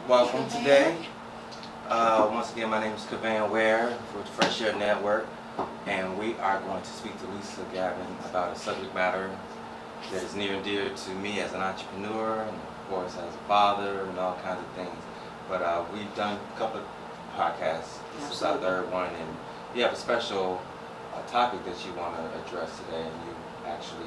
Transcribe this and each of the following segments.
Welcome today. Once again, my name is Gavin with Fresh Air Network, and we are going to speak to Lisa Gavin about a subject matter that is near and dear to me as an entrepreneur, and of course as a father, and all kinds of things. But we've done a couple of podcasts. This is our third one, and you have a special topic that you want to address today, and you actually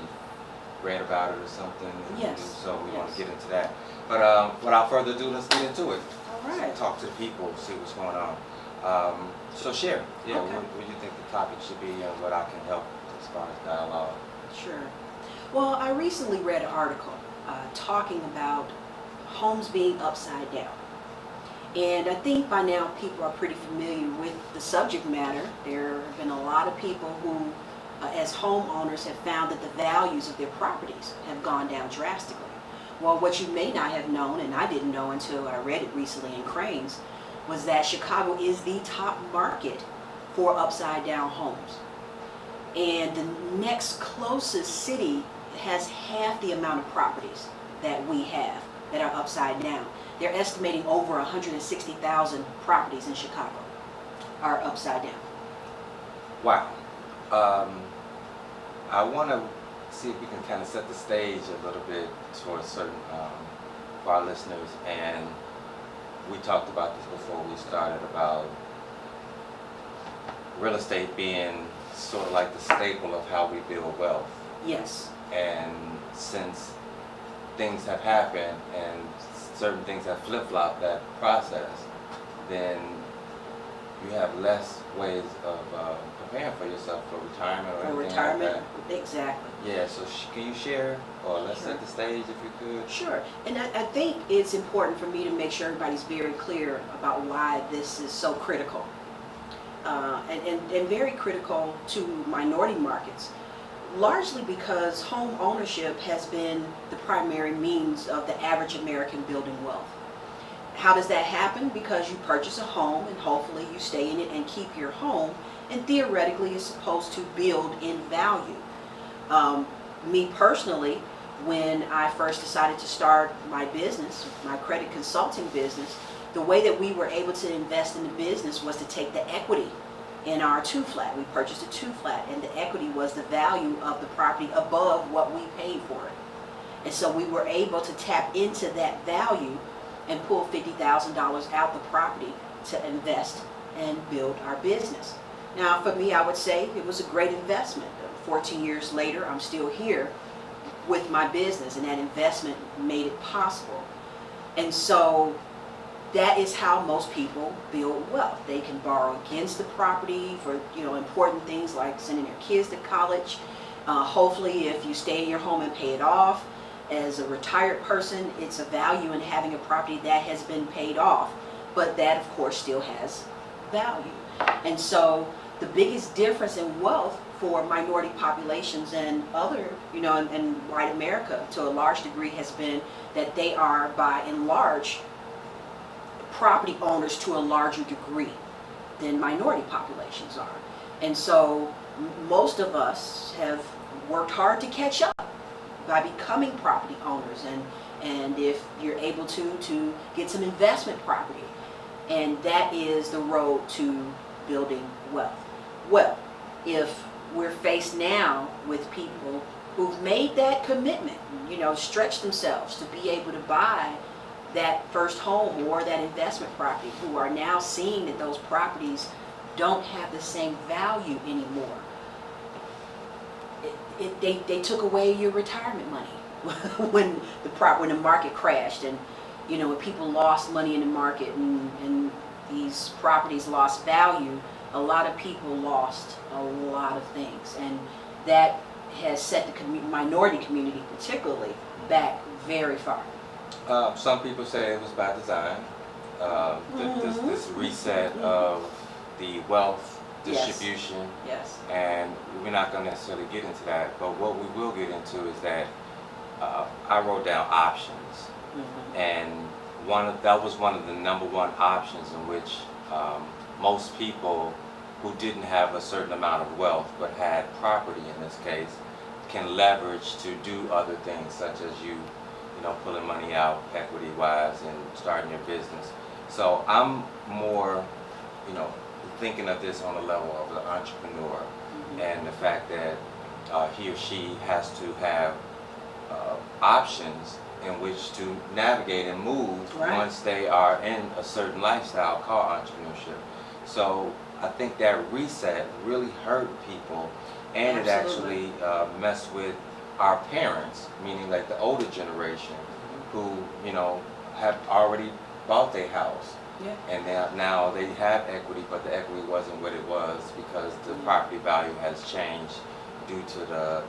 read about it or something. Yes. So we want to get into that. But without further ado, let's get into it. All right. Talk to people, see what's going on. So share, Okay. what do you think the topic should be and what I can help as far as dialogue? Sure. Well, I recently read an article talking about homes being upside down. And I think by now people are pretty familiar with the subject matter. There have been a lot of people who, as homeowners, have found that the values of their properties have gone down drastically. Well, what you may not have known, and I didn't know until I read it recently in Cranes, was that Chicago is the top market for upside down homes. And the next closest city has half the amount of properties that we have that are upside down. They're estimating over 160,000 properties in Chicago are upside down. Wow. I want to see if we can kind of set the stage a little bit for for our listeners. And we talked about this before we started about real estate being sort of like the staple of how we build wealth. Yes. And since things have happened and certain things have flip-flopped that process, then you have less ways of preparing for yourself for retirement or anything like that. Exactly. Yeah, so can you share, or let's set the stage if you could? Sure. And I think it's important for me to make sure everybody's very clear about why this is so critical. And very critical to minority markets, largely because home ownership has been the primary means of the average American building wealth. How does that happen? Because you purchase a home and hopefully you stay in it and keep your home, and theoretically it's supposed to build in value. Me personally, when I first decided to start my business, my credit consulting business, the way that we were able to invest in the business was to take the equity in our 2-flat. We purchased a 2-flat, and the equity was the value of the property above what we paid for it. And so we were able to tap into that value and pull $50,000 out the property to invest and build our business. Now, for me, I would say it was a great investment. 14 years later, I'm still here with my business, and that investment made it possible. And so that is how most people build wealth. They can borrow against the property for important things like sending their kids to college. Hopefully, if you stay in your home and pay it off. As a retired person, it's a value in having a property that has been paid off, but that of course still has value. And so the biggest difference in wealth for minority populations and other, and white America to a large degree has been that they are by and large property owners to a larger degree than minority populations are. And so most of us have worked hard to catch up by becoming property owners, and if you're able to get some investment property, and that is the road to building wealth. Well, if we're faced now with people who've made that commitment, stretched themselves to be able to buy that first home or that investment property, who are now seeing that those properties don't have the same value anymore. They took away your retirement money when the market crashed, and when people lost money in the market and these properties lost value. A lot of people lost a lot of things, and that has set the minority community particularly back very far. Some people say it was by design. This reset of the wealth distribution. Yes. And we're not going to necessarily get into that, but what we will get into is that I wrote down options, and that was one of the number one options in which most people who didn't have a certain amount of wealth but had property in this case can leverage to do other things, such as you pulling money out equity-wise and starting your business. So I'm more, you know, thinking of this on the level of the entrepreneur and the fact that he or she has to have options in which to navigate and move once they are in a certain lifestyle called entrepreneurship. So I think that reset really hurt people, and it actually messed with our parents, meaning like the older generation, who have already bought their house, and now they have equity, but the equity wasn't what it was because the property value has changed due to the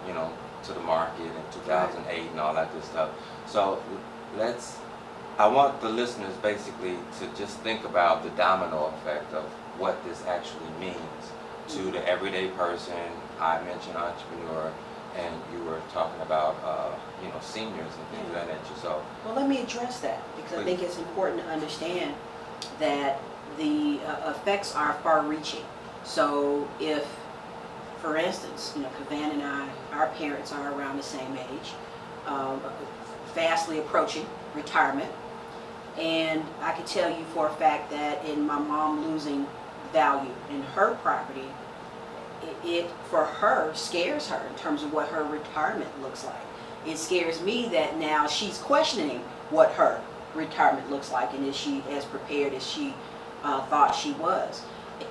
to the market in 2008 and all that good stuff. So I want the listeners basically to just think about the domino effect of what this actually means to the everyday person. I mentioned entrepreneur, and you were talking about seniors and things of that nature. So well, let me address that, because I think it's important to understand that the effects are far-reaching. So if, for instance, Gavin and I, our parents are around the same age, fastly approaching retirement, and I can tell you for a fact that in my mom losing value in her property, it for her scares her in terms of what her retirement looks like. It scares me that now she's questioning what her retirement looks like, and is she as prepared as she thought she was.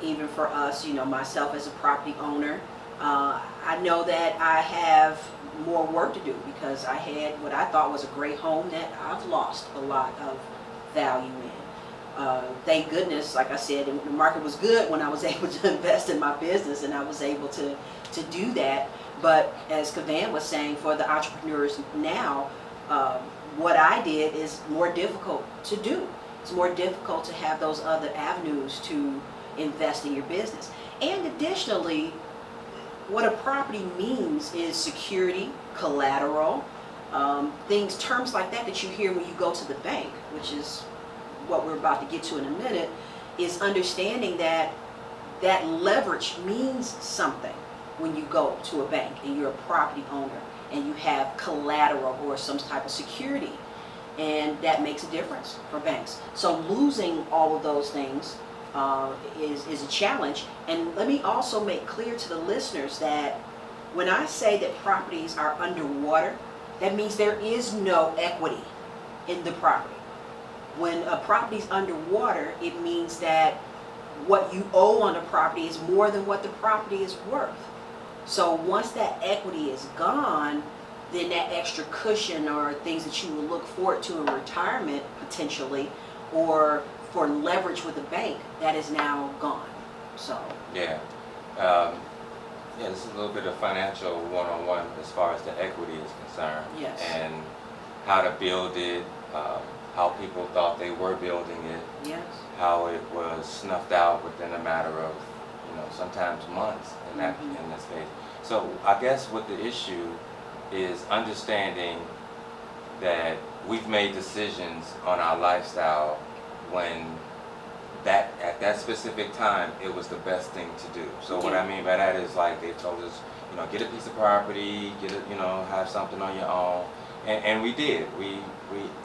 Even for us, myself as a property owner, I know that I have more work to do, because I had what I thought was a great home that I've lost a lot of value in. Thank goodness, like I said, the market was good when I was able to invest in my business, and I was able to do that. But as Gavin was saying, for the entrepreneurs now, what I did is more difficult to do. It's more difficult to have those other avenues to invest in your business. And additionally, what a property means is security, collateral, terms like that you hear when you go to the bank, which is what we're about to get to in a minute, is understanding that leverage means something when you go to a bank and you're a property owner and you have collateral or some type of security, and that makes a difference for banks. So losing all of those things is a challenge. And let me also make clear to the listeners that when I say that properties are underwater, that means there is no equity in the property. When a property is underwater, it means that what you owe on a property is more than what the property is worth. So once that equity is gone, then that extra cushion or things that you will look forward to in retirement potentially, or for leverage with a bank, that is now gone. So this is a little bit of financial one-on-one as far as the equity is concerned. Yes. And how to build it, how people thought they were building it. Yes. How it was snuffed out within a matter of sometimes months in this case. So I guess what the issue is understanding that we've made decisions on our lifestyle when at that specific time it was the best thing to do. So what I mean by that is, like, they told us, get a piece of property, get it, have something on your own, and we did. We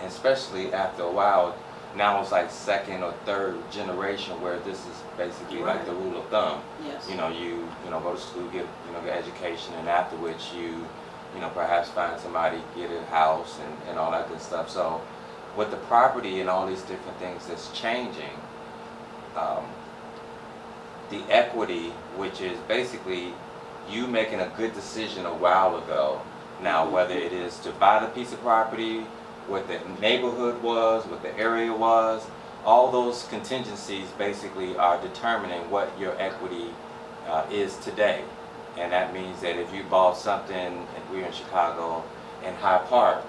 especially after a while, now it's like second or third generation where this is basically like the rule of thumb. Yes. You go to school, get get education, and after which you perhaps find somebody, get a house and all that good stuff. So with the property and all these different things that's changing, the equity, which is basically you making a good decision a while ago, now whether it is to buy the piece of property, what the neighborhood was, what the area was, all those contingencies basically are determining what your equity is today. And that means that if you bought something, and we're in Chicago, in Hyde Park,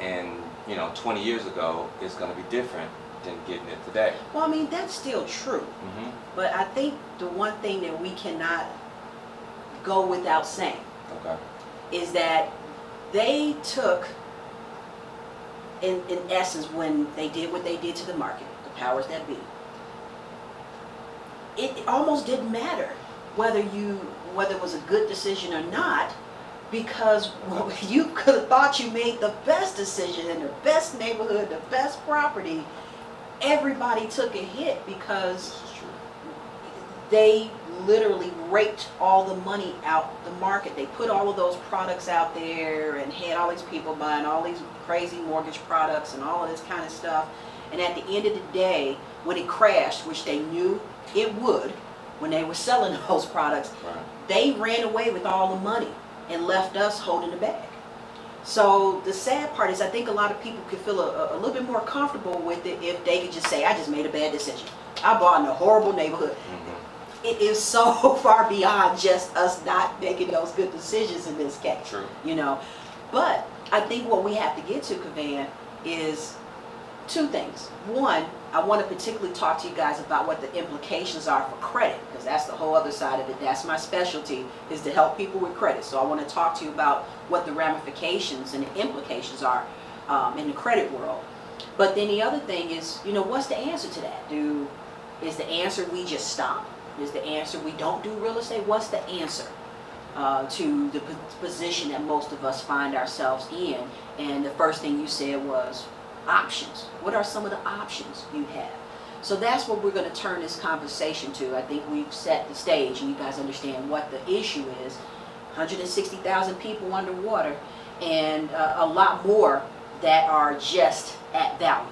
and 20 years ago, it's going to be different than getting it today. Well, I mean, that's still true. But I think the one thing that we cannot go without saying is that they took, in essence, when they did what they did to the market, the powers that be, it almost didn't matter whether it was a good decision or not. because you could have thought you made the best decision in the best neighborhood, the best property. Everybody took a hit because This is true. they literally raked all the money out the market. They put all of those products out there and had all these people buying all these crazy mortgage products and all of this kind of stuff. And at the end of the day, when it crashed, which they knew it would, when they were selling those products, Right. they ran away with all the money and left us holding the bag. So the sad part is I think a lot of people could feel a little bit more comfortable with it if they could just say, I just made a bad decision. I bought in a horrible neighborhood. Mm-hmm. It is so far beyond just us not making those good decisions in this case. True. You know, but I think what we have to get to, Gavin, is two things. One, I want to particularly talk to you guys about what the implications are for credit, because that's the whole other side of it. That's my specialty, is to help people with credit. So I want to talk to you about what the ramifications and the implications are in the credit world. But then the other thing is, you know, what's the answer to that? Is the answer we just stop? Is the answer we don't do real estate? What's the answer to the position that most of us find ourselves in? And the first thing you said was options. What are some of the options you have? So that's what we're going to turn this conversation to. I think we've set the stage and you guys understand what the issue is. 160,000 people underwater and a lot more that are just at value,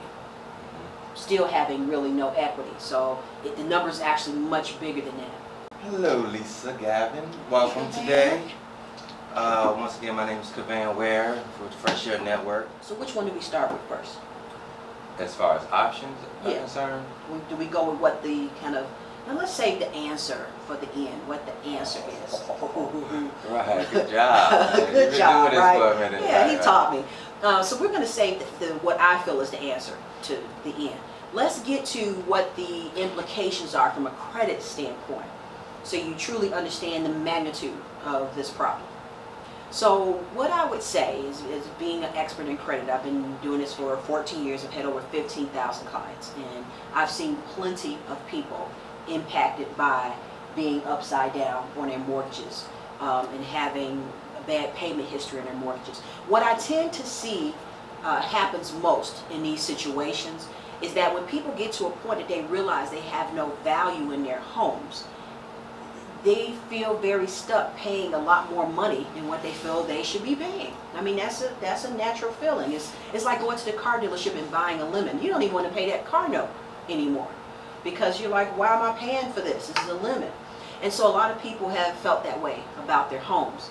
still having really no equity. So the number's actually much bigger than that. Hello, Lisa, Gavin. Welcome today. Once again, my name is Gavin Ware with Fresh Aire Network. So which one do we start with first? As far as options are Yeah. concerned, Do we go with what the kind of, now let's save the answer for the end, what the answer is. right? Good job. Good You've been job, doing this right? for a minute. Yeah, he right? taught me. So we're going to save what I feel is the answer to the end. Let's get to what the implications are from a credit standpoint, so you truly understand the magnitude of this problem. So what I would say is being an expert in credit, I've been doing this for 14 years. I've had over 15,000 clients, and I've seen plenty of people impacted by being upside down on their mortgages and having a bad payment history in their mortgages. What I tend to see happens most in these situations is that when people get to a point that they realize they have no value in their homes, they feel very stuck paying a lot more money than what they feel they should be paying. I mean, that's a natural feeling. It's like going to the car dealership and buying a lemon. You don't even want to pay that car note anymore because you're like, why am I paying for this? This is a lemon. And so a lot of people have felt that way about their homes.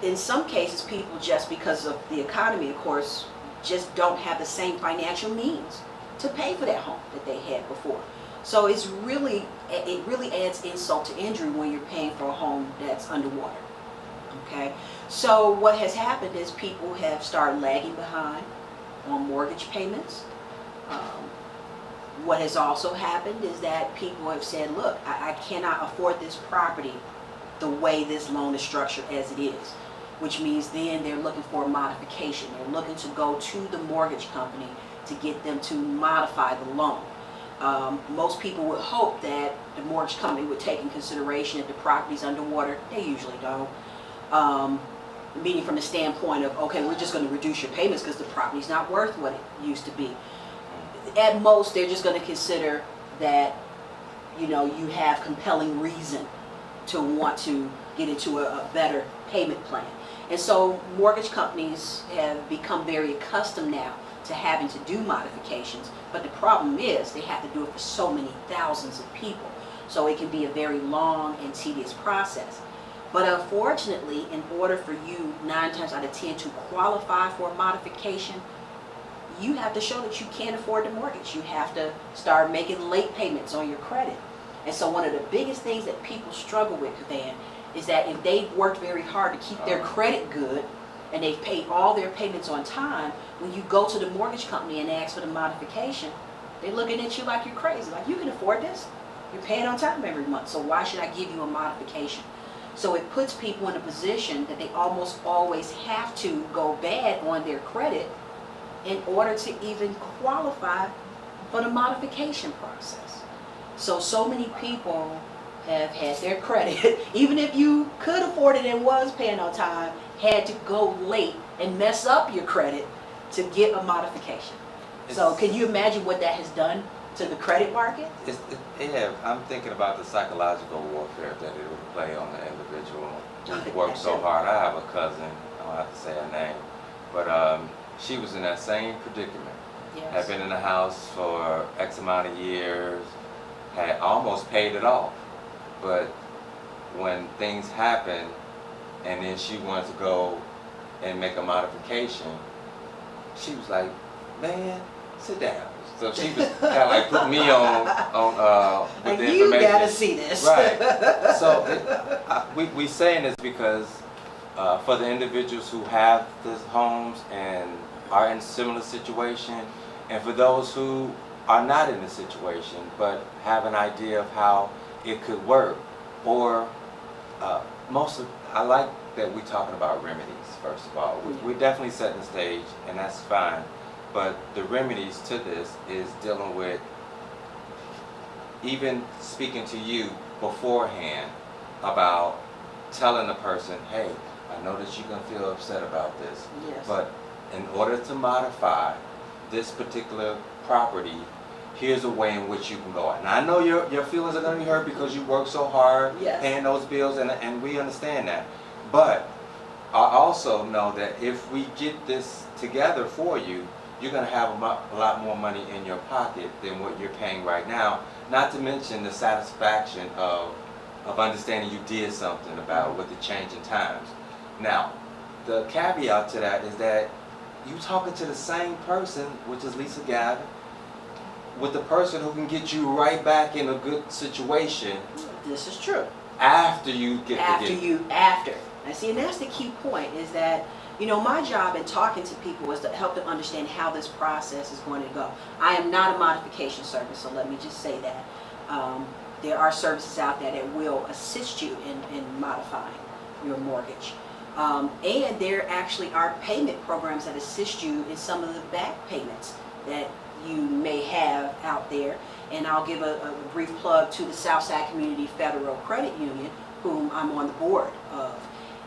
In some cases, people, just because of the economy, of course, just don't have the same financial means to pay for that home that they had before. So it really adds insult to injury when you're paying for a home that's underwater. Okay, so what has happened is people have started lagging behind on mortgage payments. What has also happened is that people have said, look, I cannot afford this property the way this loan is structured as it is, which means then they're looking for a modification. They're looking to go to the mortgage company to get them to modify the loan. Most people would hope that the mortgage company would take in consideration if the property's underwater. They usually don't. Meaning from the standpoint of, okay, we're just going to reduce your payments because the property's not worth what it used to be. At most, they're just going to consider that, you know, you have compelling reason to want to get into a better payment plan. And so mortgage companies have become very accustomed now to having to do modifications, but the problem is they have to do it for so many thousands of people. So it can be a very long and tedious process. But unfortunately, in order for you 9 times out of 10 to qualify for a modification, you have to show that you can't afford the mortgage. You have to start making late payments on your credit. And so one of the biggest things that people struggle with, Gavin, is that if they've worked very hard to keep their credit good and they've paid all their payments on time, when you go to the mortgage company and ask for the modification, they're looking at you like you're crazy. Like, you can afford this. You're paying on time every month, so why should I give you a modification? So it puts people in a position that they almost always have to go bad on their credit in order to even qualify for the modification process. So many people have had their credit, even if you could afford it and was paying on time, had to go late and mess up your credit to get a modification. So can you imagine what that has done to the credit market? Yeah, I'm thinking about the psychological warfare that it would play on the individual who worked so hard. I have a cousin, I don't have to say her name, but she was in that same predicament. Yes. Had been in the house for X amount of years, had almost paid it off. But when things happened and then she wanted to go and make a modification, she was like, man, sit down. So she was kind of like putting me on with the you information. gotta see this. Right. So we saying this because for the individuals who have the homes and are in a similar situation, and for those who are not in the situation but have an idea of how it could work, or I like that we're talking about remedies. First of all, we're definitely setting the stage, and that's fine. But the remedies to this is dealing with even speaking to you beforehand about telling the person, hey, I know that you're going to feel upset about this, Yes. but in order to modify this particular property, here's a way in which you can go. And I know your feelings are going to be hurt because you work so hard Yes. paying those bills, and we understand that. But I also know that if we get this together for you, you're going to have a lot more money in your pocket than what you're paying right now. Not to mention the satisfaction of understanding you did something about with the change in times. Now, the caveat to that is that you talking to the same person, which is Lisa Gavin, with the person who can get you right back in a good situation. This is true. After you get After. And see, and that's the key point, is that, you know, my job in talking to people is to help them understand how this process is going to go. I am not a modification service, so let me just say that. There are services out there that will assist you in modifying your mortgage. And there actually are payment programs that assist you in some of the back payments that you may have out there. And I'll give a brief plug to the Southside Community Federal Credit Union, whom I'm on the board of.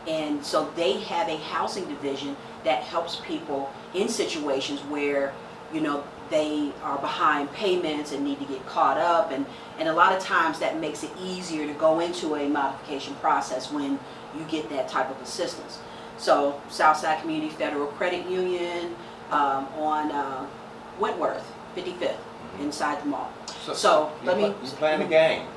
And so they have a housing division that helps people in situations where, you know, they are behind payments and need to get caught up. And a lot of times that makes it easier to go into a modification process when you get that type of assistance. So Southside Community Federal Credit Union on Wentworth, 55th, inside the mall. So let me... You playing the game.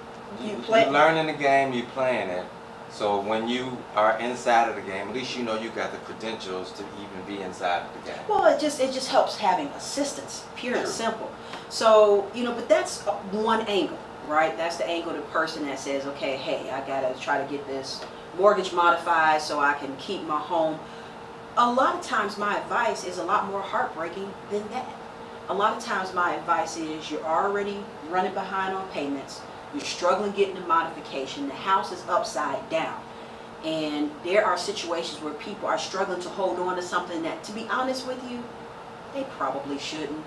You're learning the game, you playing it. So when you are inside of the game, at least you know you got the credentials to even be inside of the game. Well, it just helps having assistance, pure and simple. So, you know, but that's one angle, right? That's the angle of the person that says, okay, hey, I gotta try to get this mortgage modified so I can keep my home. A lot of times my advice is a lot more heartbreaking than that. A lot of times my advice is you're already running behind on payments. You're struggling getting a modification. The house is upside down. And there are situations where people are struggling to hold on to something that, to be honest with you, they probably shouldn't.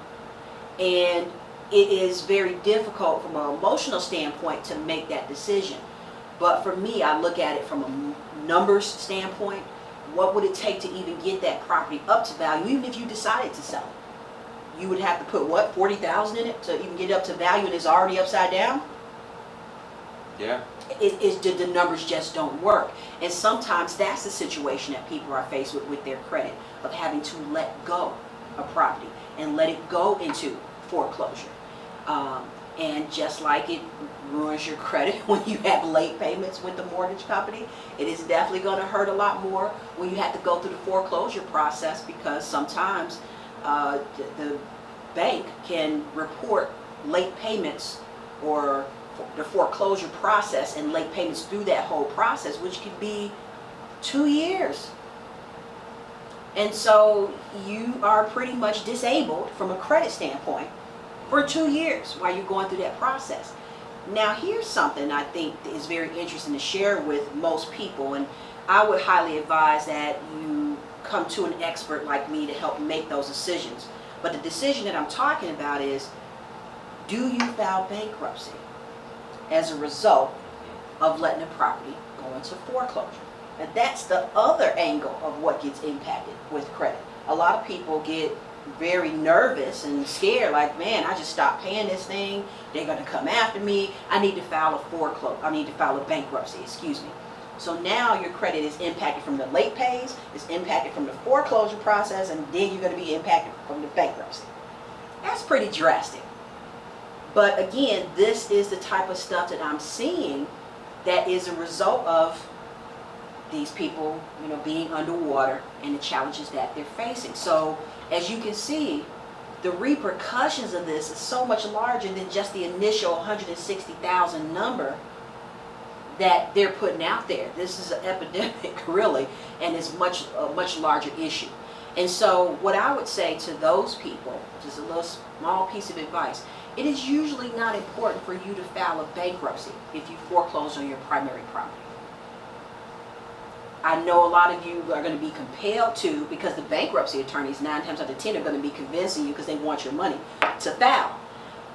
And it is very difficult from an emotional standpoint to make that decision. But for me, I look at it from a numbers standpoint. What would it take to even get that property up to value, even if you decided to sell it? You would have to put, what, $40,000 in it to even get it up to value, and it's already upside down? Yeah. The numbers just don't work. And sometimes that's the situation that people are faced with their credit, of having to let go of property and let it go into foreclosure. And just like it ruins your credit when you have late payments with the mortgage company, it is definitely going to hurt a lot more when you have to go through the foreclosure process, because sometimes the bank can report late payments or the foreclosure process and late payments through that whole process, which could be 2 years. And so you are pretty much disabled from a credit standpoint for 2 years while you're going through that process. Now, here's something I think is very interesting to share with most people, and I would highly advise that you come to an expert like me to help make those decisions. But the decision that I'm talking about is, do you file bankruptcy as a result of letting a property go into foreclosure. And that's the other angle of what gets impacted with credit. A lot of people get very nervous and scared, like, man, I just stopped paying this thing, they're going to come after me, I need to file a bankruptcy, excuse me. So now your credit is impacted from the late pays, it's impacted from the foreclosure process, and then you're going to be impacted from the bankruptcy. That's pretty drastic. But again, this is the type of stuff that I'm seeing that is a result of these people, being underwater and the challenges that they're facing. So as you can see, the repercussions of this is so much larger than just the initial 160,000 number that they're putting out there. This is an epidemic, really, and it's a much larger issue. And so what I would say to those people, just a little small piece of advice, it is usually not important for you to file a bankruptcy if you foreclose on your primary property. I know a lot of you are going to be compelled to, because the bankruptcy attorneys 9 times out of 10 are going to be convincing you because they want your money to file.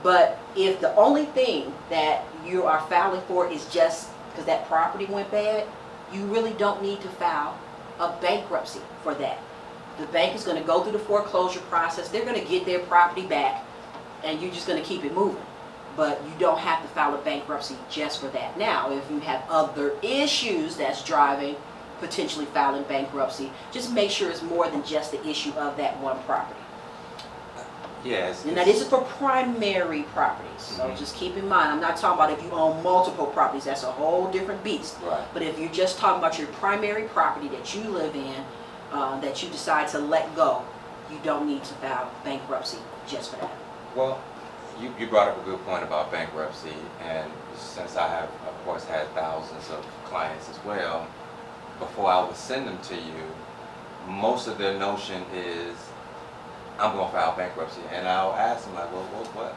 But if the only thing that you are filing for is just because that property went bad, you really don't need to file a bankruptcy for that. The bank is going to go through the foreclosure process, they're going to get their property back, and you're just going to keep it moving. But you don't have to file a bankruptcy just for that. Now, if you have other issues that's driving potentially filing bankruptcy, just make sure it's more than just the issue of that one property. Yes. And that is for primary properties. So just keep in mind, I'm not talking about if you own multiple properties, that's a whole different beast. Right. But if you're just talking about your primary property that you live in, that you decide to let go, you don't need to file bankruptcy just for that. Well, you brought up a good point about bankruptcy, and since I have, of course, had thousands of clients as well, before I would send them to you, most of their notion is, I'm going to file bankruptcy. And I'll ask them, like, well, what?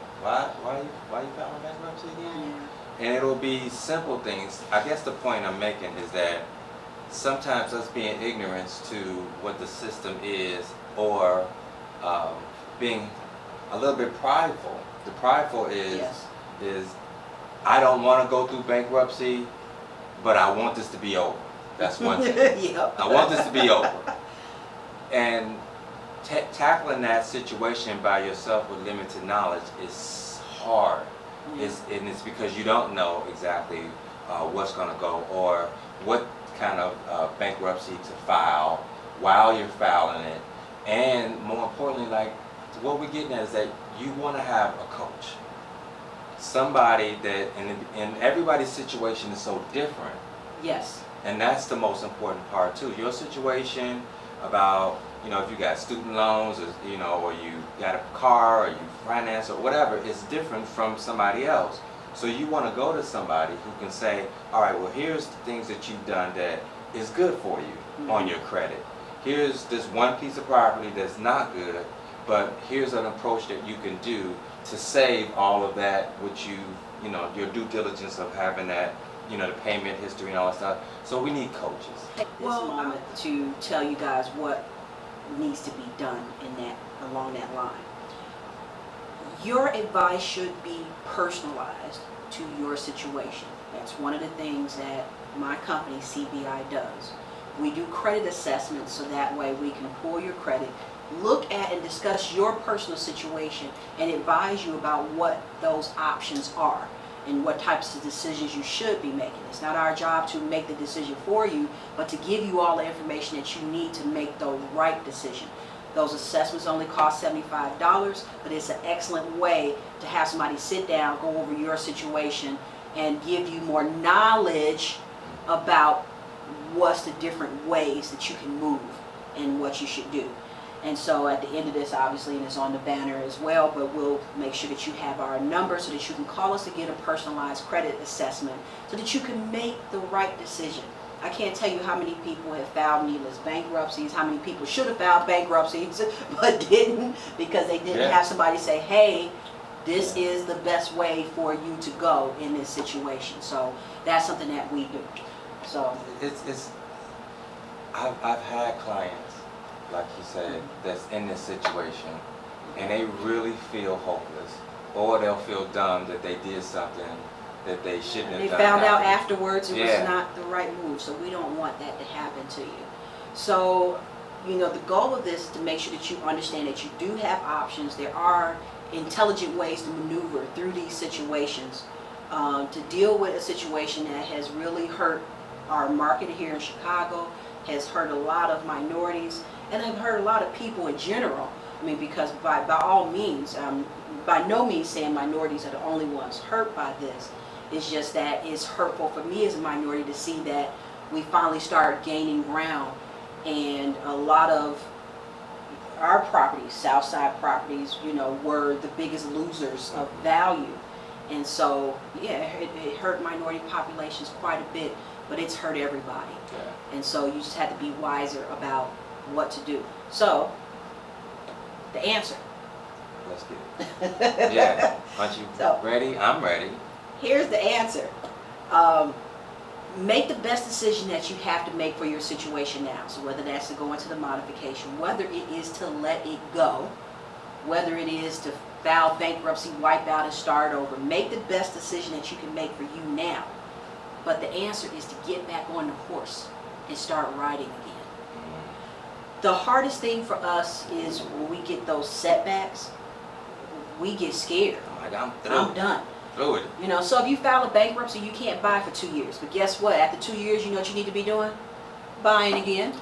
Why are you filing bankruptcy again? Yeah. And it'll be simple things. I guess the point I'm making is that sometimes us being ignorant to what the system is, or being a little bit prideful. The prideful is I don't want to go through bankruptcy, but I want this to be over. That's one thing. Yep. I want this to be over. And tackling that situation by yourself with limited knowledge is hard. And it's because you don't know exactly what's going to go, or what kind of bankruptcy to file while you're filing it. And more importantly, like, what we're getting at is that you want to have a coach. Somebody that, and everybody's situation is so different. Yes. And that's the most important part too. Your situation about, if you got student loans, or, or you got a car, or you finance, or whatever, is different from somebody else. So you want to go to somebody who can say, all right, well, here's the things that you've done that is good for you on your credit. Here's this one piece of property that's not good, but here's an approach that you can do to save all of that, which your due diligence of having that, the payment history and all that stuff. So we need coaches. Take this moment to tell you guys what needs to be done along that line. Your advice should be personalized to your situation. That's one of the things that my company, CBI, does. We do credit assessments, so that way we can pull your credit, look at and discuss your personal situation, and advise you about what those options are and what types of decisions you should be making. It's not our job to make the decision for you, but to give you all the information that you need to make the right decision. Those assessments only cost $75, but it's an excellent way to have somebody sit down, go over your situation, and give you more knowledge about what's the different ways that you can move and what you should do. And so at the end of this, obviously, and it's on the banner as well, but we'll make sure that you have our number so that you can call us to get a personalized credit assessment so that you can make the right decision. I can't tell you how many people have filed needless bankruptcies, how many people should have filed bankruptcies but didn't, because they didn't have somebody say, hey, this is the best way for you to go in this situation. So that's something that we do. So I've had clients, like you said, that's in this situation, and they really feel hopeless, or they'll feel dumb that they did something that they shouldn't have They done. found out afterwards it was Yeah. not the right move, so we don't want that to happen to you. So, you know, the goal of this is to make sure that you understand that you do have options. There are intelligent ways to maneuver through these situations to deal with a situation that has really hurt our market here in Chicago, has hurt a lot of minorities, and have hurt a lot of people in general. I mean, because by all means, by no means saying minorities are the only ones hurt by this. It's just that it's hurtful for me as a minority to see that we finally start gaining ground, and a lot of our properties, Southside properties, you know, were the biggest losers of value. And so, yeah, it hurt minority populations quite a bit, but it's hurt everybody. Yeah. And so you just have to be wiser about what to do. So, the answer. Let's get it. Yeah. Aren't you So- ready? I'm ready. Here's the answer. Make the best decision that you have to make for your situation now. So whether that's to go into the modification, whether it is to let it go, whether it is to file bankruptcy, wipe out, and start over, make the best decision that you can make for you now. But the answer is to get back on the horse and start riding again. The hardest thing for us is when we get those setbacks, we get scared. I'm like, I'm through. I'm done. Through it. You know, so if you file a bankruptcy, you can't buy for 2 years. But guess what? After 2 years, you know what you need to be doing? Buying again.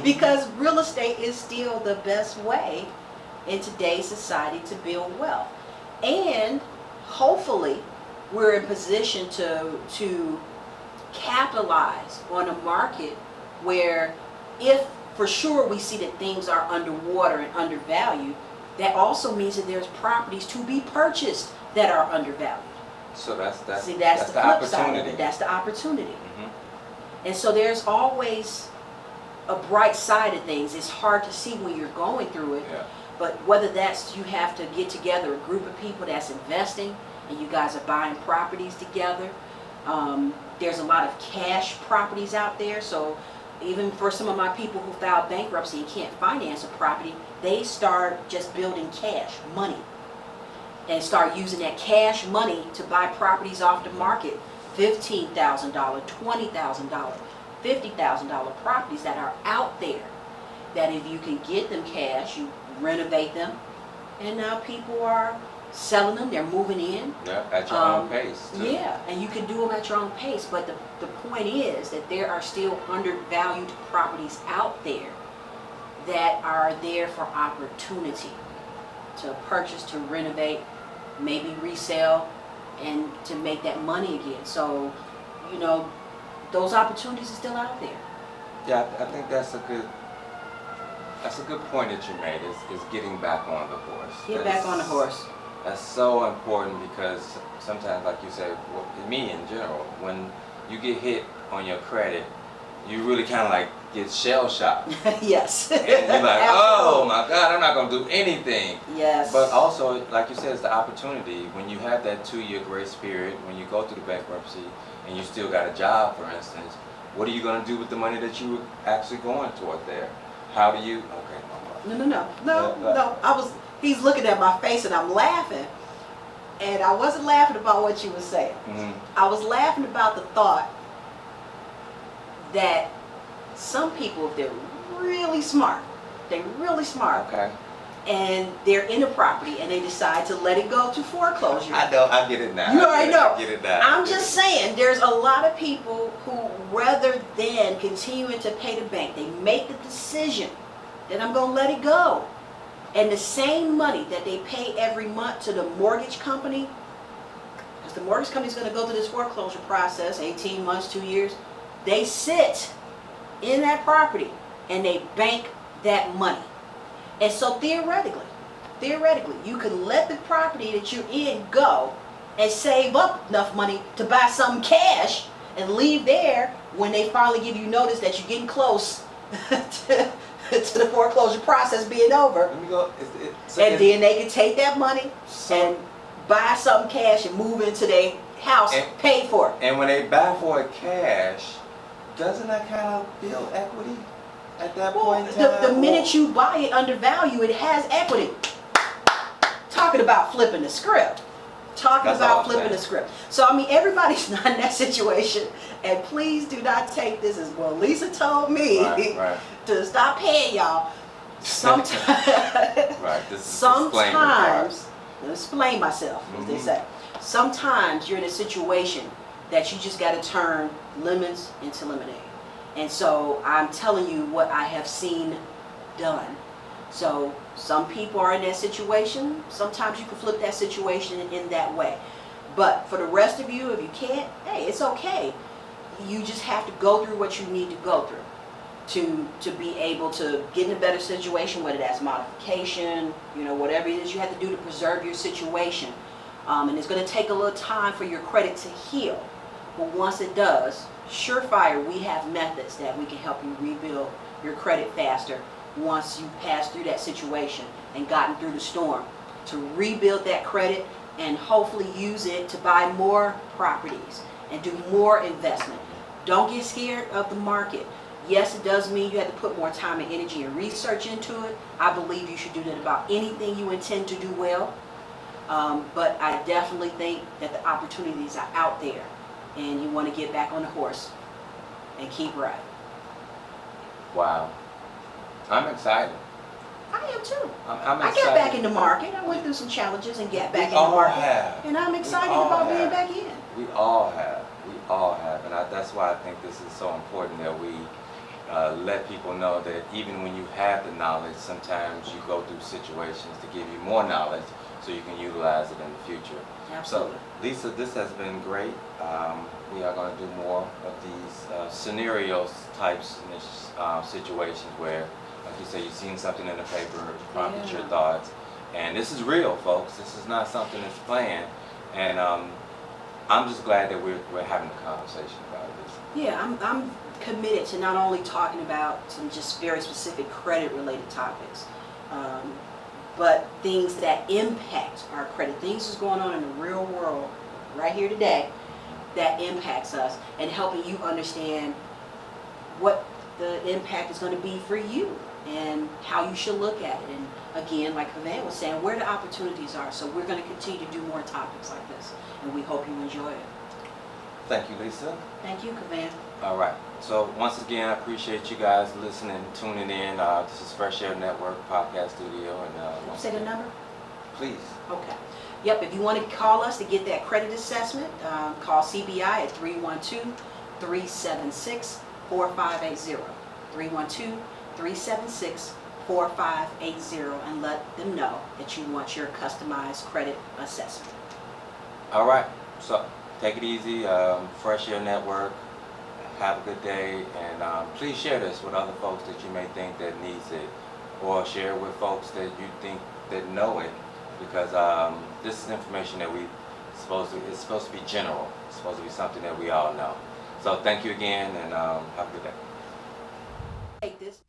Because real estate is still the best way in today's society to build wealth. And hopefully, we're in position to capitalize on a market where if for sure we see that things are underwater and undervalued, that also means that there's properties to be purchased that are undervalued. So that's See, that's the the flip side of opportunity. it. That's the opportunity. Mhm. And so there's always a bright side of things. It's hard to see when you're going through it, Yeah. but whether that's you have to get together a group of people that's investing and you guys are buying properties together. There's a lot of cash properties out there. So even for some of my people who filed bankruptcy and can't finance a property, they start just building cash, money. And start using that cash money to buy properties off the market, $15,000, $20,000, $50,000 properties that are out there, that if you can get them cash, you renovate them, and now people are selling them, they're moving in. Yeah, at your own pace, too. Yeah, and you can do them at your own pace, but the point is that there are still undervalued properties out there that are there for opportunity to purchase, to renovate, maybe resell, and to make that money again. So, you know, those opportunities are still out there. Yeah, I think that's a good point that you made, is getting back on the horse. Get back on the horse. That's so important, because sometimes, like you said, me in general, when you get hit on your credit, you really kind of like get shell shocked. Yes. And you're like, oh my God, I'm not going to do anything. Yes. But also, like you said, it's the opportunity. When you have that 2-year grace period, when you go through the bankruptcy and you still got a job, for instance, what are you going to do with the money that you were actually going toward there? How do you, okay. No. He's looking at my face and I'm laughing. And I wasn't laughing about what you were saying. Mm-hmm. I was laughing about the thought that some people, if they're really smart, Okay. and they're in a property and they decide to let it go to foreclosure. I know, I get it now. You already know. I get it now. I'm just saying, there's a lot of people who, rather than continuing to pay the bank, they make the decision that I'm going to let it go. And the same money that they pay every month to the mortgage company, because the mortgage company is going to go through this foreclosure process, 18 months, 2 years, they sit in that property and they bank that money. And so theoretically, you can let the property that you're in go and save up enough money to buy some cash and leave there when they finally give you notice that you're getting close to the foreclosure process being over. Let me go. And then they can take that money and buy some cash and move into their house, pay for it. And when they buy for it cash, doesn't that kind of build equity at that point in time? The minute you buy it undervalued, it has equity. Talking about flipping the script. talking That's all about I'm flipping saying. the script. So I mean, everybody's not in that situation, and please do not take this as, well, Lisa told me Right. to stop paying y'all. Sometimes, Right. This is the disclaimer part. sometimes, let me explain myself, as they Mhm. say. Sometimes you're in a situation that you just got to turn lemons into lemonade. And so I'm telling you what I have seen done. So some people are in that situation. Sometimes you can flip that situation in that way. But for the rest of you, if you can't, hey, it's okay. You just have to go through what you need to go through to be able to get in a better situation, whether that's modification, whatever it is you have to do to preserve your situation. And it's going to take a little time for your credit to heal. But once it does, surefire, we have methods that we can help you rebuild your credit faster once you pass through that situation and gotten through the storm, to rebuild that credit and hopefully use it to buy more properties and do more investment. Don't get scared of the market. Yes, it does mean you have to put more time and energy and research into it. I believe you should do that about anything you intend to do well. But I definitely think that the opportunities are out there, and you want to get back on the horse and keep riding. Wow. I'm excited. I am too. I'm I excited. got back in the market. I went through some challenges and got back in the all market. have. And I'm excited all about being have. back in. We all have. We all have. And that's why I think this is so important that we let people know that even when you have the knowledge, sometimes you go through situations to give you more knowledge so you can utilize it in the future. Absolutely. So, Lisa, this has been great. We are going to do more of these scenarios types situations where, like you say, you've seen something in the paper, prompted your thoughts. And this is real, folks. This is not something that's planned. And I'm just glad that we're having a conversation about this. Yeah, I'm committed to not only talking about some just very specific credit related topics, but things that impact our credit. Things that's going on in the real world right here today that impacts us, and helping you understand what the impact is going to be for you and how you should look at it. And again, like Gavin was saying, where the opportunities are. So we're going to continue to do more topics like this, and we hope you enjoy it. Thank you, Lisa. Thank you, Gavin. All right. So once again, I appreciate you guys listening, tuning in. This is Fresh Aire Network Podcast Studio. And Say the number? Please. Okay. Yep, if you want to call us to get that credit assessment, call CBI at 312-376-4580. 312-376-4580, and let them know that you want your customized credit assessment. All right. So take it easy. Fresh Aire Network. Have a good day, and please share this with other folks that you may think that needs it, or share it with folks that you think that know it, because this is information that it's supposed to be general. It's supposed to be something that we all know. So thank you again, and have a good day. Take this.